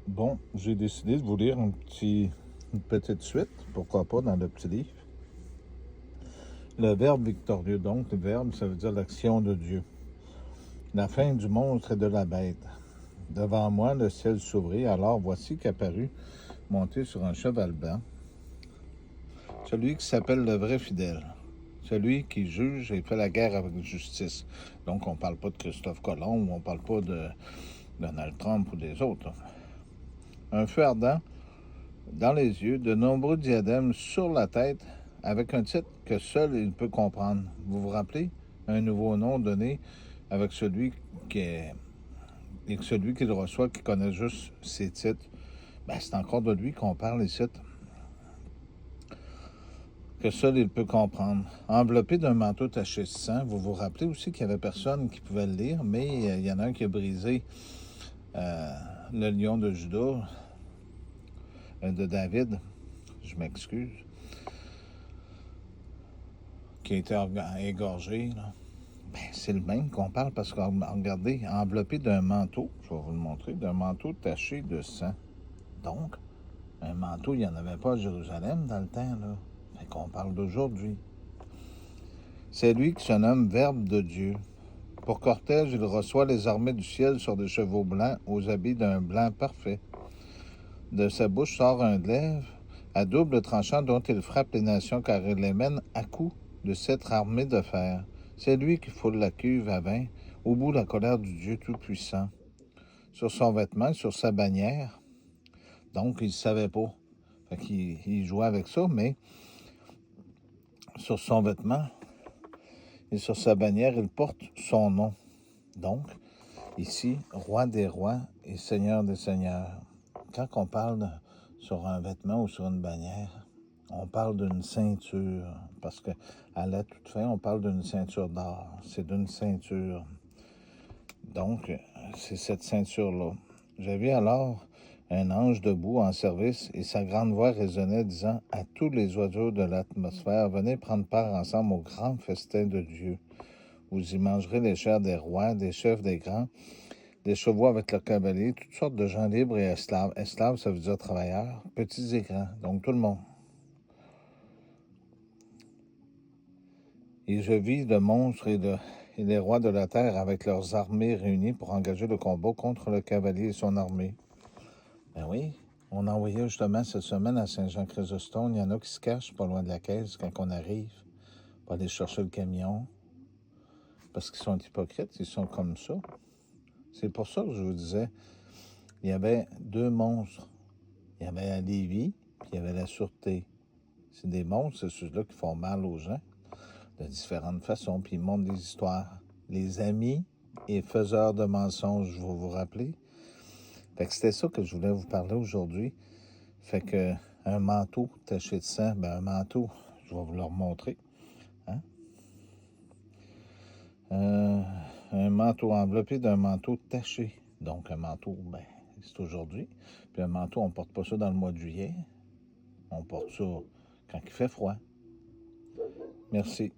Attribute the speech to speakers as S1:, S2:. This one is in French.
S1: Bon, j'ai décidé de vous lire une petite suite, pourquoi pas, dans le petit livre. Le Verbe victorieux, donc, le Verbe, ça veut dire l'action de Dieu. La fin du monstre et de la bête. Devant moi, le ciel s'ouvrit, alors voici qu'apparut, monté sur un cheval blanc, celui qui s'appelle le vrai fidèle, celui qui juge et fait la guerre avec justice. Donc, on ne parle pas de Christophe Colomb ou on ne parle pas de Donald Trump ou des autres. Un feu ardent dans les yeux, de nombreux diadèmes sur la tête, avec un titre que seul il peut comprendre. Vous vous rappelez? Un nouveau nom donné avec celui qui est et celui qui le reçoit, qui connaît juste ses titres. Ben, c'est encore de lui qu'on parle ici, que seul il peut comprendre. Enveloppé d'un manteau taché de sang, vous vous rappelez aussi qu'il y avait personne qui pouvait le lire, mais il y en a un qui a brisé le lion de Judas, de David, je m'excuse, qui a été égorgé. Là. Ben, c'est le même qu'on parle parce que, regardez, enveloppé d'un manteau, je vais vous le montrer, d'un manteau taché de sang. Donc, un manteau, il n'y en avait pas à Jérusalem dans le temps, là. Fait qu'on parle d'aujourd'hui. C'est lui qui se nomme Verbe de Dieu. Pour cortège, il reçoit les armées du ciel sur des chevaux blancs aux habits d'un blanc parfait. De sa bouche sort un glaive à double tranchant dont il frappe les nations car il les mène à coups de cette armée de fer. C'est lui qui foule la cuve à vin, au bout la colère du Dieu Tout-Puissant. Sur son vêtement, sur sa bannière, donc il ne savait pas. Fait qu'il jouait avec ça, mais sur son vêtement et sur sa bannière, il porte son nom. Donc, ici, roi des rois et seigneur des seigneurs. Quand on parle sur un vêtement ou sur une bannière, on parle d'une ceinture, parce qu'à la toute fin, on parle d'une ceinture d'or. C'est d'une ceinture. Donc, c'est cette ceinture-là. J'avais alors un ange debout en service et sa grande voix résonnait disant à tous les oiseaux de l'atmosphère, venez prendre part ensemble au grand festin de Dieu. Vous y mangerez les chairs des rois, des chefs des grands, des chevaux avec leurs cavaliers, toutes sortes de gens libres et esclaves. Esclaves, ça veut dire travailleurs, petits et grands, donc tout le monde. Et je vis le monstre et les rois de la terre avec leurs armées réunies pour engager le combat contre le cavalier et son armée. Ben oui, on a envoyé justement cette semaine à Saint-Jean-Chrysostome. Il y en a qui se cachent pas loin de la caisse quand on arrive pour aller chercher le camion. Parce qu'ils sont hypocrites, ils sont comme ça. C'est pour ça que je vous disais, il y avait deux monstres. Il y avait la Lévis, puis il y avait la Sûreté. C'est des monstres, c'est ceux-là qui font mal aux gens de différentes façons, puis ils montrent des histoires. Les amis et faiseurs de mensonges, vous vous rappelez? Fait que c'était ça que je voulais vous parler aujourd'hui. Fait que un manteau taché de sang, ben un manteau, je vais vous le remontrer. Hein? Un manteau enveloppé d'un manteau taché. Donc un manteau, ben, c'est aujourd'hui. Puis un manteau, on ne porte pas ça dans le mois de juillet. On porte ça quand il fait froid. Merci.